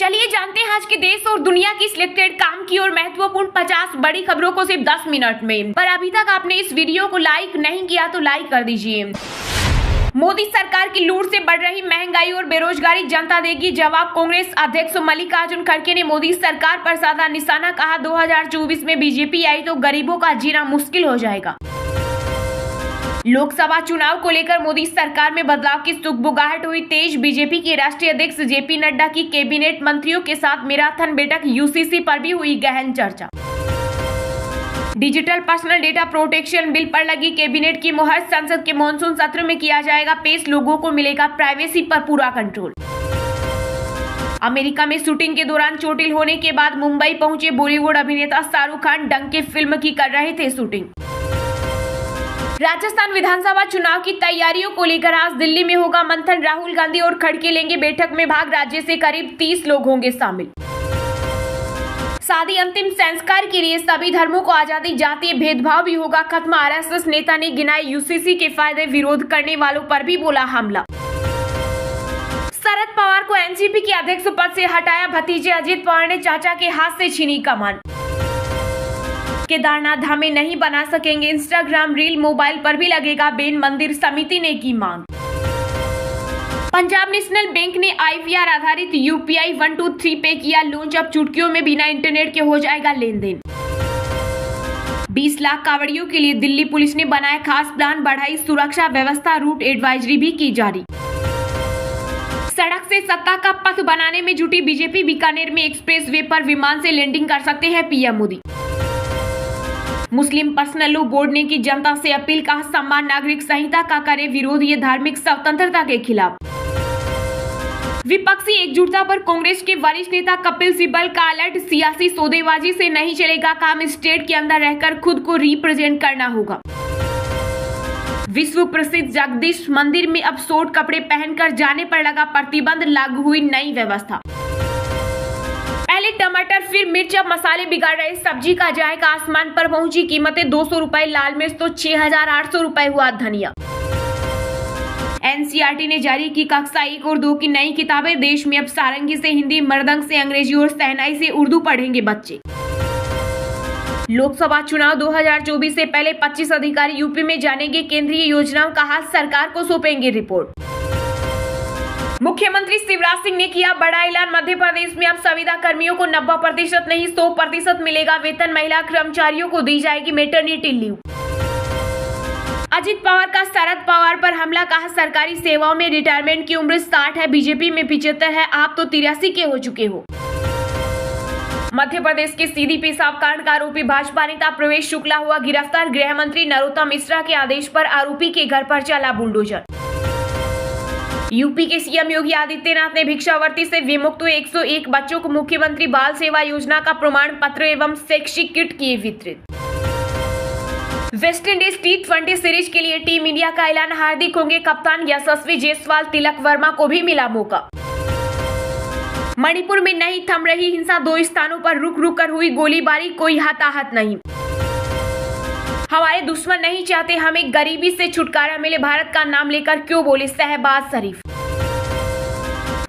चलिए जानते हैं आज के देश और दुनिया की सिलेक्टेड काम की और महत्वपूर्ण 50 बड़ी खबरों को सिर्फ 10 मिनट में। पर अभी तक आपने इस वीडियो को लाइक नहीं किया तो लाइक कर दीजिए। मोदी सरकार की लूट से बढ़ रही महंगाई और बेरोजगारी जनता देगी जवाब। कांग्रेस अध्यक्ष मल्लिकार्जुन खड़गे ने मोदी सरकार पर साधा निशाना, कहा 2024 में बीजेपी आई तो गरीबों का जीना मुश्किल हो जाएगा। लोकसभा चुनाव को लेकर मोदी सरकार में बदलाव की सुगबुगाहट हुई तेज। बीजेपी के राष्ट्रीय अध्यक्ष जेपी नड्डा की कैबिनेट मंत्रियों के साथ मैराथन बैठक, यूसीसी पर भी हुई गहन चर्चा। Digital personal data protection bill पर लगी कैबिनेट की मुहर, संसद के मॉनसून सत्र में किया जाएगा पेश, लोगों को मिलेगा प्राइवेसी पर पूरा कंट्रोल। अमेरिका में शूटिंग के दौरान चोटिल होने के बाद मुंबई पहुंचे बॉलीवुड अभिनेता शाहरुख खान, डंके फिल्म की कर रहे थे शूटिंग। राजस्थान विधानसभा चुनाव की तैयारियों को लेकर आज दिल्ली में होगा मंथन, राहुल गांधी और खड़गे लेंगे बैठक में भाग, राज्य से करीब 30 लोग होंगे शामिल। शादी अंतिम संस्कार के लिए सभी धर्मों को आजादी, जातीय भेदभाव भी होगा खत्म, आरएसएस नेता ने गिनाए यूसीसी के फायदे, विरोध करने वालों पर भी बोला हमला। शरद पवार को एनसीपी के अध्यक्ष पद से हटाया, भतीजे अजित पवार ने चाचा के हाथ से छीनी कमान। केदारनाथ धाम में नहीं बना सकेंगे इंस्टाग्राम रील, मोबाइल पर भी लगेगा बैन, मंदिर समिति ने की मांग। पंजाब नेशनल बैंक ने आईवीआर आधारित यूपीआई 123 पे किया लॉन्च, अब चुटकियों में बिना इंटरनेट के हो जाएगा लेन देन। 20 लाख कांवड़ियों के लिए दिल्ली पुलिस ने बनाया खास प्लान, बढ़ाई सुरक्षा व्यवस्था, रूट एडवाइजरी भी की जारी। सड़क से सत्ता का पथ बनाने में जुटी बीजेपी, बीकानेर में एक्सप्रेस वे पर विमान से लैंडिंग कर सकते हैं पीएम मोदी। मुस्लिम पर्सनल लॉ बोर्ड ने की जनता से अपील, कहा समान नागरिक संहिता का करे विरोध, ये धार्मिक स्वतंत्रता के खिलाफ। विपक्षी एकजुटता पर कांग्रेस के वरिष्ठ नेता कपिल सिब्बल का अलर्ट, सियासी सौदेबाजी से नहीं चलेगा काम, स्टेट के अंदर रहकर खुद को रिप्रेजेंट करना होगा। विश्व प्रसिद्ध जगदीश मंदिर में अब शॉर्ट कपड़े पहनकर जाने पर लगा प्रतिबंध, लागू हुई नई व्यवस्था। पहले टमाटर फिर मिर्च, अब मसाले बिगाड़ रहे सब्जी का जायका, आसमान पर पहुंची कीमतें, 200 रुपए लाल मिर्च तो 6,800 रुपए हुआ धनिया। एनसीईआरटी ने जारी की कक्षा 1 और 2 की नई किताबें, देश में अब सारंगी से हिंदी, मृदंग से अंग्रेजी और शहनाई से उर्दू पढ़ेंगे बच्चे। लोकसभा चुनाव 2024 से पहले 25 अधिकारी यूपी में जानेंगे केंद्रीय योजनाओं का हाथ, सरकार को सौंपेंगे रिपोर्ट। मुख्यमंत्री शिवराज सिंह ने किया बड़ा ऐलान, मध्य प्रदेश में अब संविदा कर्मियों को 90% नहीं 100% मिलेगा वेतन, महिला कर्मचारियों को दी जाएगी मैटरनिटी लीव। अजित पवार का शरद पवार पर हमला, कहा सरकारी सेवाओं में रिटायरमेंट की उम्र 60 है, बीजेपी में 75 है, आप तो 83 के हो चुके हो। मध्य प्रदेश के सीधी पेशाब कांड का आरोपी भाजपा नेता प्रवेश शुक्ला हुआ गिरफ्तार, गृह मंत्री नरोत्तम मिश्रा के आदेश पर आरोपी के घर पर चला बुलडोजर। यूपी के सीएम योगी आदित्यनाथ ने भिक्षावृत्ति से विमुक्त हुए 101 बच्चों को मुख्यमंत्री बाल सेवा योजना का प्रमाण पत्र एवं शैक्षिक किट किए वितरित। वेस्टइंडीज T20 सीरीज के लिए टीम इंडिया का ऐलान, हार्दिक होंगे कप्तान, यशस्वी जायसवाल, तिलक वर्मा को भी मिला मौका। मणिपुर में नहीं थम रही हिंसा, 2 स्थानों पर रुक रुक कर हुई गोलीबारी, कोई हताहत नहीं। हमारे दुश्मन नहीं चाहते हमें गरीबी से छुटकारा मिले, भारत का नाम लेकर क्यों बोले शहबाज शरीफ।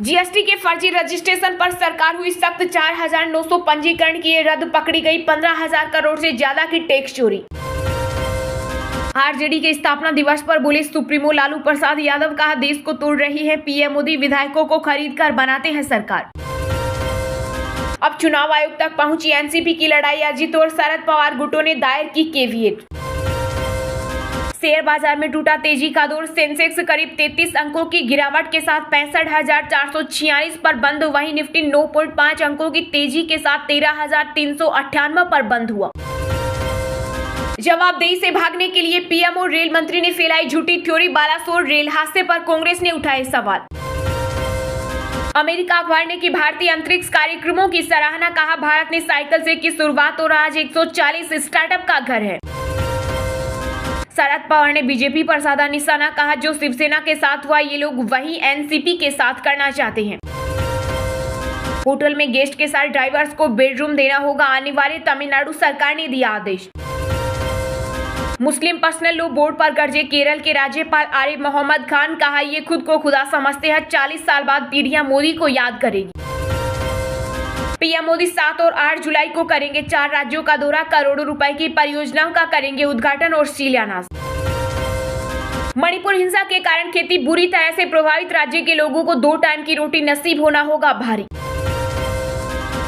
जीएसटी के फर्जी रजिस्ट्रेशन पर सरकार हुई सख्त, 4,900 पंजीकरण किए रद्द, पकड़ी गई 15,000 करोड़ से ज्यादा की टैक्स चोरी। आरजेडी के स्थापना दिवस पर बोले सुप्रीमो लालू प्रसाद यादव, कहा देश को तोड़ रही है पीएम मोदी, विधायकों को खरीद कर बनाते हैं सरकार। अब चुनाव आयोग तक पहुंची एनसीपी की लड़ाई, अजित और शरद पवार गुटों ने दायर की केवीएट। शेयर बाजार में टूटा तेजी का दौर, सेंसेक्स करीब 33 अंकों की गिरावट के साथ 65,446 पर बंद, वहीं निफ्टी 9.5 अंकों की तेजी के साथ 13,398 पर बंद हुआ। जवाबदेही से भागने के लिए पीएम और रेल मंत्री ने फैलाई झूठी थ्योरी, बालासोर रेल हादसे पर कांग्रेस ने उठाए सवाल। अमेरिका अखबार ने की भारतीय अंतरिक्ष कार्यक्रमों की सराहना, कहा भारत ने साइकिल से की शुरुआत और आज 140 स्टार्टअप का घर है। शरद पवार ने बीजेपी पर साधा निशाना, कहा जो शिवसेना के साथ हुआ ये लोग वही एनसीपी के साथ करना चाहते हैं। होटल में गेस्ट के साथ ड्राइवर्स को बेडरूम देना होगा अनिवार्य, तमिलनाडु सरकार ने दिया आदेश। मुस्लिम पर्सनल लॉ बोर्ड पर गरजे केरल के राज्यपाल आरिफ मोहम्मद खान, कहा ये खुद को खुदा समझते हैं, 40 साल बाद पीढ़ियां मोदी को याद करेगी। पीएम मोदी 7 और 8 जुलाई को करेंगे 4 राज्यों का दौरा, करोड़ों रुपए की परियोजनाओं का करेंगे उद्घाटन और शिलान्यास। मणिपुर हिंसा के कारण खेती बुरी तरह से प्रभावित, राज्य के लोगों को 2 टाइम की रोटी नसीब होना होगा भारी।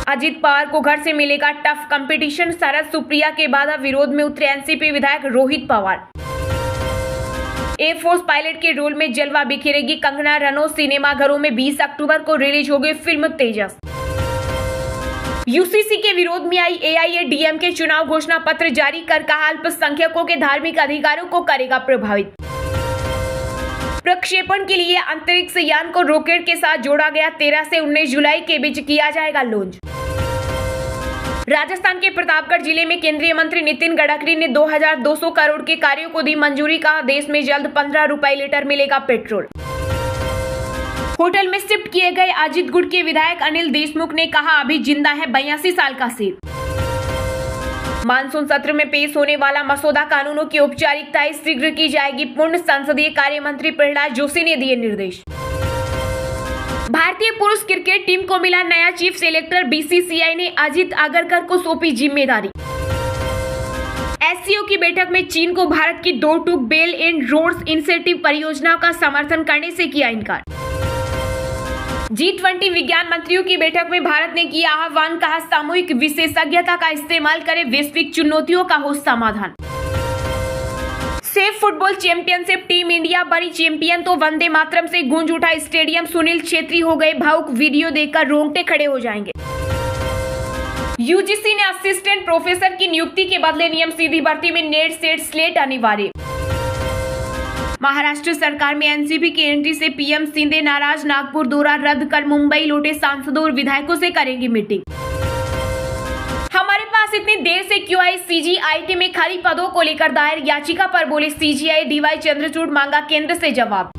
अजित पवार को घर से मिलेगा टफ कंपटीशन, शरद सुप्रिया के बाधा विरोध में उतरे एनसीपी विधायक रोहित पवार। एयरफोर्स पायलट के रोल में जलवा बिखेरेगी कंगना रनौत, सिनेमाघरों में 20 अक्टूबर को रिलीज होगी फिल्म तेजस। यूसीसी के विरोध में आई एआईएडीएमके चुनाव घोषणा पत्र जारी कर कहा अल्पसंख्यकों के धार्मिक अधिकारों को करेगा प्रभावित। प्रक्षेपण के लिए अंतरिक्ष यान को रॉकेट के साथ जोड़ा गया, 13 से 19 जुलाई के बीच किया जाएगा लॉन्च। राजस्थान के प्रतापगढ़ जिले में केंद्रीय मंत्री नितिन गडकरी ने 2200 करोड़ के कार्यों को दी मंजूरी, कहा देश में जल्द 15 रुपए लीटर मिलेगा पेट्रोल। होटल में शिफ्ट किए गए अजित गुट के विधायक अनिल देशमुख ने कहा अभी जिंदा है 82 साल का शेर। मानसून सत्र में पेश होने वाला मसौदा कानूनों की औपचारिकताएं शीघ्र की जाएगी पूर्ण, संसदीय कार्य मंत्री प्रहलाद जोशी ने दिए निर्देश। भारतीय पुरुष क्रिकेट टीम को मिला नया चीफ सेलेक्टर, बीसीसीआई ने अजित आगरकर को सौंपी जिम्मेदारी। एससीओ की बैठक में चीन को भारत की 2 two belt and roads initiative परियोजना का समर्थन करने से किया इनकार। G20 विज्ञान मंत्रियों की बैठक में भारत ने किया आह्वान, कहा सामूहिक विशेषज्ञता का इस्तेमाल करें, वैश्विक चुनौतियों का हो समाधान। Safe football championship, team India बनी चैंपियन तो वंदे मातरम से गूंज उठा स्टेडियम, सुनील छेत्री हो गए भावुक, वीडियो देखकर रोंगटे खड़े हो जाएंगे। यूजीसी ने असिस्टेंट प्रोफेसर की नियुक्ति के बदले नियम सीधी भर्ती में नेट सेट स्लेट अनिवार्य। महाराष्ट्र सरकार में एनसीपी की एंट्री से पीएम शिंदे नाराज, नागपुर दौरा रद्द कर मुंबई लौटे, सांसदों और विधायकों से करेंगी मीटिंग। हमारे पास इतनी देर से क्यों आई, सीजीआईटी में खाली पदों को लेकर दायर याचिका पर बोले सीजीआई, डीवाई चंद्रचूड़ मांगा केंद्र से जवाब।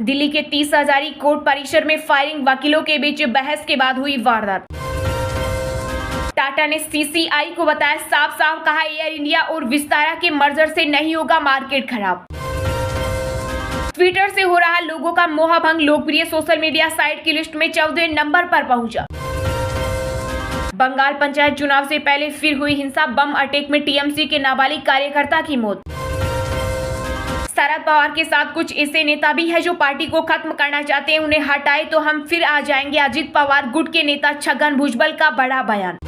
दिल्ली के 30 हजारी कोर्ट परिसर में फायरिंग, वकीलों के बीच बहस के बाद हुई वारदात। टाटा ने सीसीआई को बताया साफ साफ, कहा एयर इंडिया और विस्तारा के मर्जर से नहीं होगा मार्केट खराब। ट्विटर से हो रहा लोगों का मोहभंग, लोकप्रिय सोशल मीडिया साइट की लिस्ट में 14वें नंबर पर पहुंचा। बंगाल पंचायत चुनाव से पहले फिर हुई हिंसा, बम अटैक में टीएमसी के नाबालिग कार्यकर्ता की मौत। शरद पवार के साथ कुछ ऐसे नेता भी हैं जो पार्टी को खत्म करना चाहते हैं, उन्हें हटाए तो हम फिर आ जाएंगे, अजित पवार गुट के नेता छगन भुजबल का बड़ा बयान।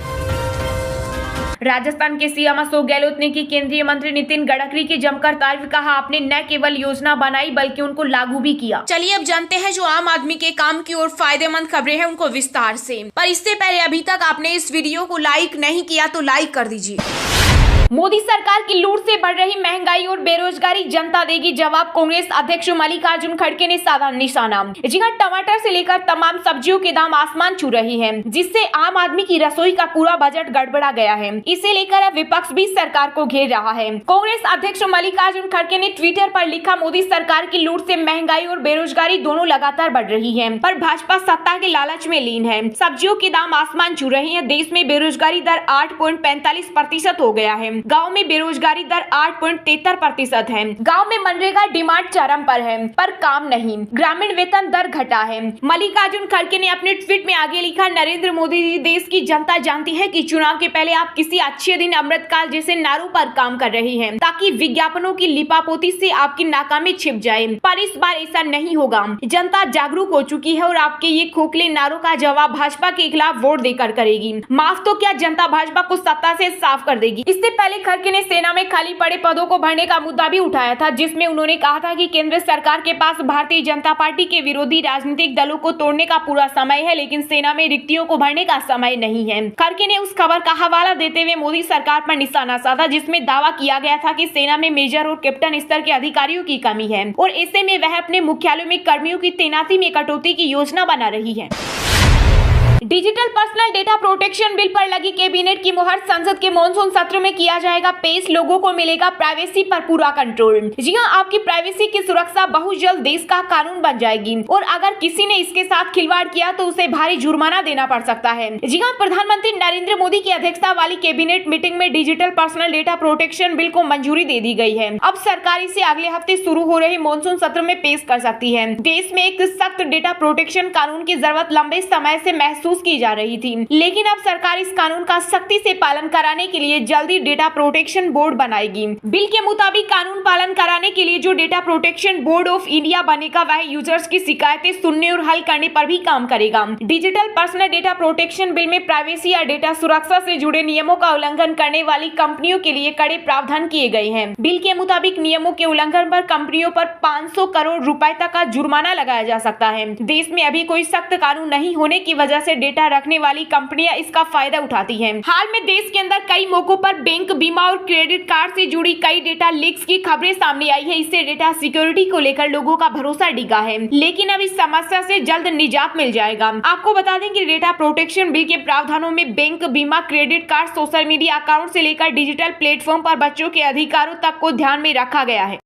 राजस्थान के सीएम अशोक गहलोत ने की केंद्रीय मंत्री नितिन गडकरी की जमकर तारीफ, कहा आपने न केवल योजना बनाई बल्कि उनको लागू भी किया। चलिए अब जानते हैं जो आम आदमी के काम की और फायदेमंद खबरें हैं उनको विस्तार से। पर इससे पहले अभी तक आपने इस वीडियो को लाइक नहीं किया तो लाइक कर दीजिए। मोदी सरकार की लूट से बढ़ रही महंगाई और बेरोजगारी जनता देगी जवाब, कांग्रेस अध्यक्ष मल्लिकार्जुन खड़गे ने साधा निशाना। जी हां, टमाटर से लेकर तमाम सब्जियों के दाम आसमान छू रही हैं, जिससे आम आदमी की रसोई का पूरा बजट गड़बड़ा गया है। इसे लेकर अब विपक्ष भी सरकार को घेर रहा है। कांग्रेस अध्यक्ष मल्लिकार्जुन खड़गे ने ट्विटर पर लिखा, मोदी सरकार की लूट से महंगाई और बेरोजगारी दोनों लगातार बढ़ रही है, पर भाजपा सत्ता के लालच में लीन है। सब्जियों के दाम आसमान छू रहे हैं। देश में बेरोजगारी दर 8.45% हो गया है। गांव में बेरोजगारी दर 8.73% है। गांव में मनरेगा डिमांड चरम पर है, पर काम नहीं। ग्रामीण वेतन दर घटा है। मल्लिकार्जुन खड़गे ने अपने ट्वीट में आगे लिखा, नरेंद्र मोदी जी, देश की जनता जानती है कि चुनाव के पहले आप किसी अच्छे दिन अमृतकाल जैसे नारों पर काम कर रही हैं, ताकि विज्ञापनों की लिपापोती से आपकी नाकामी छिप जाए, पर इस बार ऐसा नहीं होगा। जनता जागरूक हो चुकी है और आपके ये खोखले नारों का जवाब भाजपा के खिलाफ वोट देकर करेगी। माफ तो क्या, जनता भाजपा को सत्ता से साफ कर देगी। इससे पहले खड़गे ने सेना में खाली पड़े पदों को भरने का मुद्दा भी उठाया था, जिसमें उन्होंने कहा था कि केंद्र सरकार के पास भारतीय जनता पार्टी के विरोधी राजनीतिक दलों को तोड़ने का पूरा समय है, लेकिन सेना में रिक्तियों को भरने का समय नहीं है। खड़गे ने उस खबर का हवाला देते हुए मोदी सरकार पर निशाना साधा, जिसमें दावा किया गया था कि सेना में मेजर और कैप्टन स्तर के अधिकारियों की कमी है और ऐसे में वह अपने मुख्यालयों में कर्मियों की तैनाती में कटौती की योजना बना रही है। Digital personal data protection bill पर लगी कैबिनेट की मुहर, संसद के मॉनसून सत्र में किया जाएगा पेश, लोगों को मिलेगा प्राइवेसी पर पूरा कंट्रोल। जी हां, आपकी प्राइवेसी की सुरक्षा बहुत जल्द देश का कानून बन जाएगी और अगर किसी ने इसके साथ खिलवाड़ किया तो उसे भारी जुर्माना देना पड़ सकता है। जी हां, प्रधानमंत्री नरेंद्र मोदी की अध्यक्षता वाली कैबिनेट मीटिंग में digital personal data protection bill को मंजूरी दे दी गई है। अब सरकार इसे अगले हफ्ते शुरू हो रहे मॉनसून सत्र में पेश कर सकती है। देश में एक सख्त डेटा प्रोटेक्शन कानून की जरूरत लंबे समय से महसूस महसूस की जा रही थी। लेकिन अब सरकार इस कानून का सख्ती से पालन कराने के लिए जल्दी डेटा प्रोटेक्शन बोर्ड बनाएगी। बिल के मुताबिक कानून पालन कराने के लिए जो data protection board of India बनेगा वह यूजर्स की शिकायतें सुनने और हल करने पर भी काम करेगा। Digital personal data protection bill में प्राइवेसी या डेटा सुरक्षा से जुड़े नियमों का उल्लंघन करने वाली कंपनियों के लिए कड़े प्रावधान किए गए हैं। बिल के मुताबिक नियमों के उल्लंघन पर कंपनियों पर 500 करोड़ रुपए तक का जुर्माना लगाया जा सकता है। देश में अभी कोई सख्त कानून नहीं होने की वजह से डेटा रखने वाली कंपनियां इसका फायदा उठाती हैं। हाल में देश के अंदर कई मौकों पर बैंक, बीमा और क्रेडिट कार्ड से जुड़ी कई डेटा लीक्स की खबरें सामने आई है। इससे डेटा सिक्योरिटी को लेकर लोगों का भरोसा डिगा है, लेकिन अब इस समस्या से जल्द निजात मिल जाएगा। आपको बता दें कि डेटा प्रोटेक्शन बिल के प्रावधानों में बैंक, बीमा, credit card, social media account से लेकर डिजिटल प्लेटफॉर्म पर बच्चों के अधिकारों तक को ध्यान में रखा गया है।